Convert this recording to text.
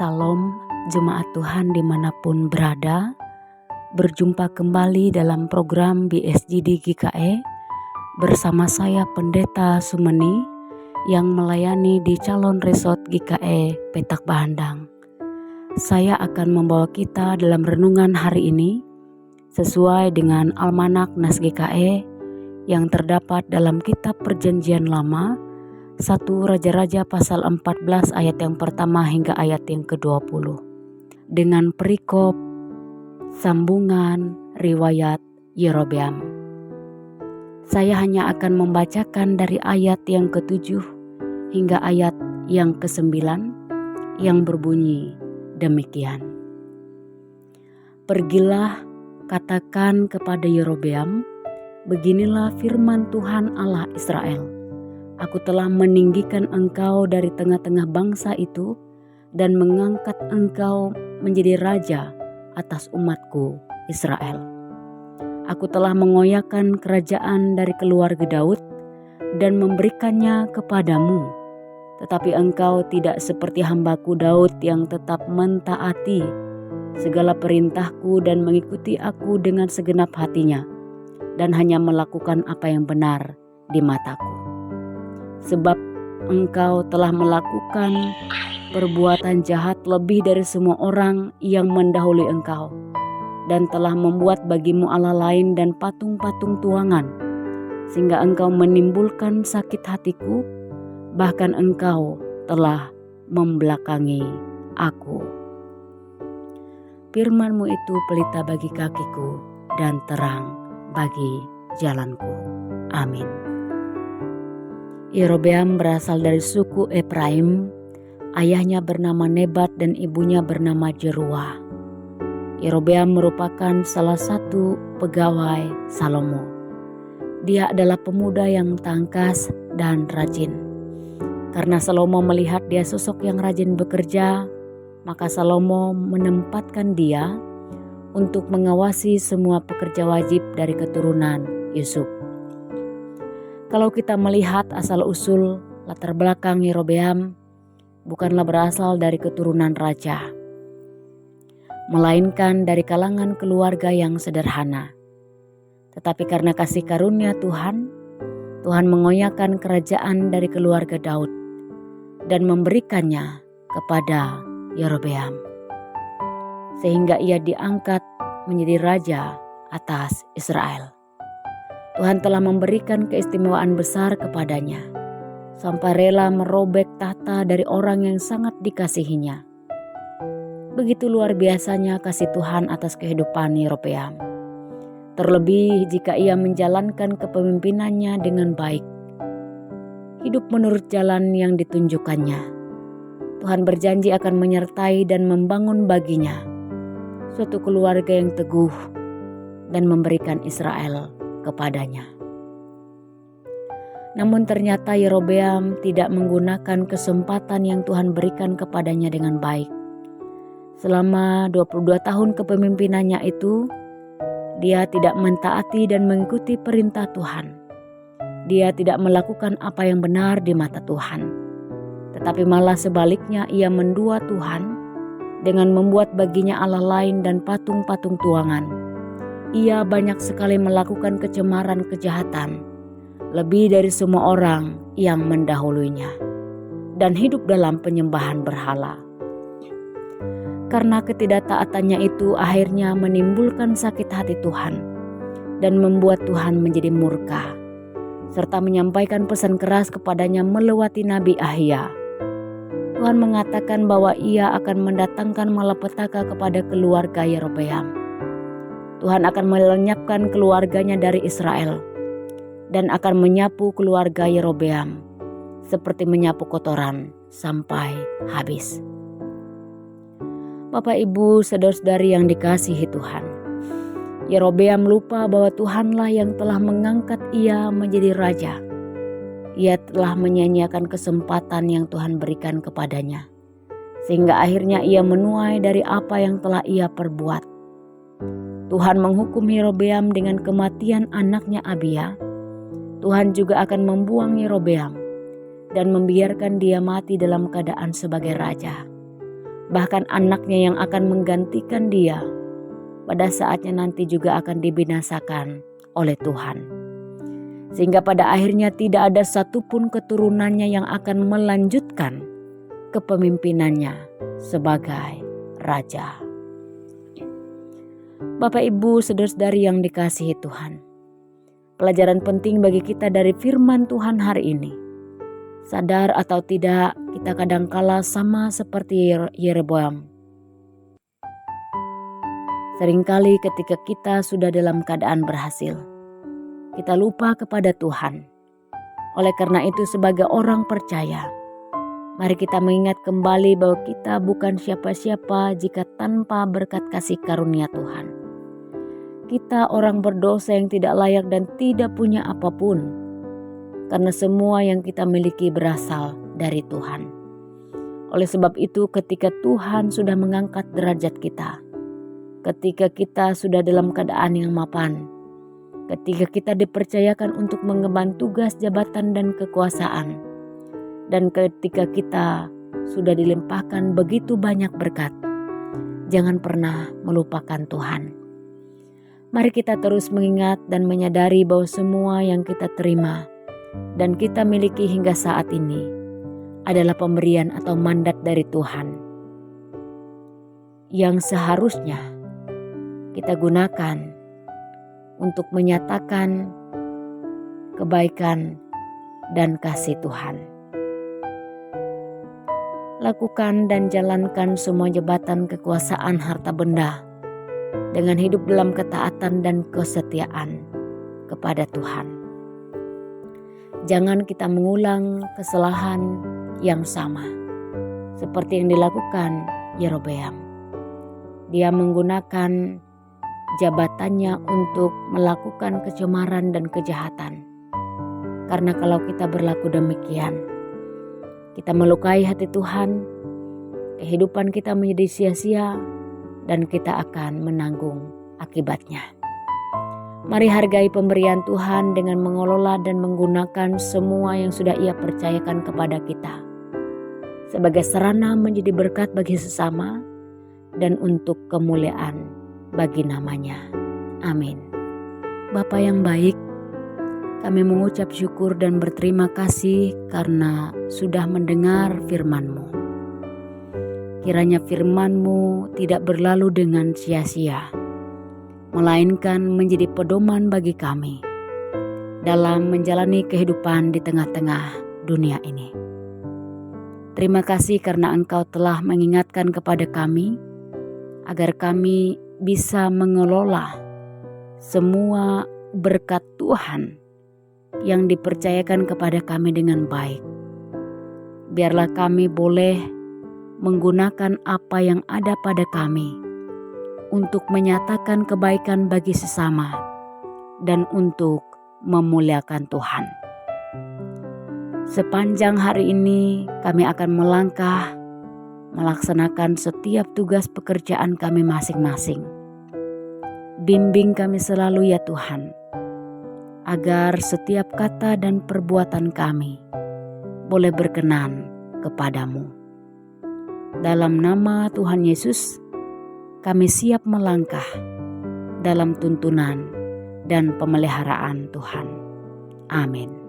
Salam jemaat Tuhan dimanapun berada. Berjumpa kembali dalam program BSJD GKE bersama saya Pendeta Sumeni yang melayani di Calon Resort GKE Petak Bahandang. Saya akan membawa kita dalam renungan hari ini sesuai dengan Almanak Nas GKE yang terdapat dalam kitab Perjanjian Lama 1 Raja-Raja pasal 14 ayat yang pertama hingga ayat yang ke-20 dengan perikop sambungan riwayat Yerobeam. Saya hanya akan membacakan dari ayat yang ke-7 hingga ayat yang ke-9 yang berbunyi demikian. Pergilah, katakan kepada Yerobeam, beginilah firman Tuhan Allah Israel. Aku telah meninggikan engkau dari tengah-tengah bangsa itu dan mengangkat engkau menjadi raja atas umatku Israel. Aku telah mengoyakkan kerajaan dari keluarga Daud dan memberikannya kepadamu. Tetapi engkau tidak seperti hambaku Daud yang tetap mentaati segala perintahku dan mengikuti aku dengan segenap hatinya dan hanya melakukan apa yang benar di mataku. Sebab engkau telah melakukan perbuatan jahat lebih dari semua orang yang mendahului engkau, dan telah membuat bagimu Allah lain dan patung-patung tuangan, sehingga engkau menimbulkan sakit hatiku, bahkan engkau telah membelakangi aku. Firman-Mu itu pelita bagi kakiku dan terang bagi jalanku. Amin. Yerobeam berasal dari suku Efraim, ayahnya bernama Nebat dan ibunya bernama Jeruah. Yerobeam merupakan salah satu pegawai Salomo. Dia adalah pemuda yang tangkas dan rajin. Karena Salomo melihat dia sosok yang rajin bekerja, maka Salomo menempatkan dia untuk mengawasi semua pekerja wajib dari keturunan Yusuf. Kalau kita melihat asal-usul latar belakang Yerobeam bukanlah berasal dari keturunan raja, melainkan dari kalangan keluarga yang sederhana. Tetapi karena kasih karunia Tuhan, Tuhan mengoyakkan kerajaan dari keluarga Daud dan memberikannya kepada Yerobeam, sehingga ia diangkat menjadi raja atas Israel. Tuhan telah memberikan keistimewaan besar kepadanya, sampai rela merobek tahta dari orang yang sangat dikasihinya. Begitu luar biasanya kasih Tuhan atas kehidupan Yerobeam. Terlebih jika ia menjalankan kepemimpinannya dengan baik, hidup menurut jalan yang ditunjukkannya. Tuhan berjanji akan menyertai dan membangun baginya suatu keluarga yang teguh dan memberikan Israel kepadanya. Namun ternyata Yerobeam tidak menggunakan kesempatan yang Tuhan berikan kepadanya dengan baik. Selama 22 tahun kepemimpinannya itu, dia tidak mentaati dan mengikuti perintah Tuhan. Dia tidak melakukan apa yang benar di mata Tuhan. Tetapi malah sebaliknya ia mendua Tuhan dengan membuat baginya Allah lain dan patung-patung tuangan. Ia banyak sekali melakukan kecemaran kejahatan, lebih dari semua orang yang mendahulunya, dan hidup dalam penyembahan berhala. Karena ketidaktaatannya itu akhirnya menimbulkan sakit hati Tuhan dan membuat Tuhan menjadi murka, serta menyampaikan pesan keras kepadanya melewati Nabi Ahia. Tuhan mengatakan bahwa ia akan mendatangkan malapetaka kepada keluarga Yerobeam. Tuhan akan melenyapkan keluarganya dari Israel dan akan menyapu keluarga Yerobeam seperti menyapu kotoran sampai habis. Bapak, Ibu, saudara-saudari yang dikasihi Tuhan, Yerobeam lupa bahwa Tuhanlah yang telah mengangkat ia menjadi raja. Ia telah menyia-nyiakan kesempatan yang Tuhan berikan kepadanya, sehingga akhirnya ia menuai dari apa yang telah ia perbuat. Tuhan menghukum Yerobeam dengan kematian anaknya Abia. Tuhan juga akan membuang Yerobeam dan membiarkan dia mati dalam keadaan sebagai raja. bahkan anaknya yang akan menggantikan dia pada saatnya nanti juga akan dibinasakan oleh Tuhan. Sehingga pada akhirnya tidak ada satupun keturunannya yang akan melanjutkan kepemimpinannya sebagai raja. Bapak, Ibu, saudara-saudari yang dikasihi Tuhan, pelajaran penting bagi kita dari firman Tuhan hari ini. Sadar atau tidak, kita kadangkala sama seperti Yeroboam. Seringkali ketika kita sudah dalam keadaan berhasil, kita lupa kepada Tuhan. Oleh karena itu sebagai orang percaya, mari kita mengingat kembali bahwa kita bukan siapa-siapa jika tanpa berkat kasih karunia Tuhan. Kita orang berdosa yang tidak layak dan tidak punya apapun, karena semua yang kita miliki berasal dari Tuhan. Oleh sebab itu ketika Tuhan sudah mengangkat derajat kita, ketika kita sudah dalam keadaan yang mapan, ketika kita dipercayakan untuk mengemban tugas jabatan dan kekuasaan, dan ketika kita sudah dilimpahkan begitu banyak berkat, jangan pernah melupakan Tuhan. Mari kita terus mengingat dan menyadari bahwa semua yang kita terima dan kita miliki hingga saat ini adalah pemberian atau mandat dari Tuhan yang seharusnya kita gunakan untuk menyatakan kebaikan dan kasih Tuhan. Lakukan dan jalankan semua jabatan kekuasaan harta benda dengan hidup dalam ketaatan dan kesetiaan kepada Tuhan. Jangan kita mengulang kesalahan yang sama seperti yang dilakukan Yerobeam. Dia menggunakan jabatannya untuk melakukan kecemaran dan kejahatan. Karena kalau kita berlaku demikian, kita melukai hati Tuhan, kehidupan kita menjadi sia-sia, dan kita akan menanggung akibatnya. Mari hargai pemberian Tuhan dengan mengelola dan menggunakan semua yang sudah Ia percayakan kepada kita sebagai sarana menjadi berkat bagi sesama dan untuk kemuliaan bagi namanya. Amin. Bapa yang baik, kami mengucap syukur dan berterima kasih karena sudah mendengar firman-Mu. Kiranya firman-Mu tidak berlalu dengan sia-sia, melainkan menjadi pedoman bagi kami dalam menjalani kehidupan di tengah-tengah dunia ini. Terima kasih karena Engkau telah mengingatkan kepada kami agar kami bisa mengelola semua berkat Tuhan yang dipercayakan kepada kami dengan baik. Biarlah kami boleh menggunakan apa yang ada pada kami untuk menyatakan kebaikan bagi sesama dan untuk memuliakan Tuhan. Sepanjang hari ini kami akan melangkah melaksanakan setiap tugas pekerjaan kami masing-masing. Bimbing kami selalu ya Tuhan, agar setiap kata dan perbuatan kami boleh berkenan kepadamu. Dalam nama Tuhan Yesus, kami siap melangkah dalam tuntunan dan pemeliharaan Tuhan. Amin.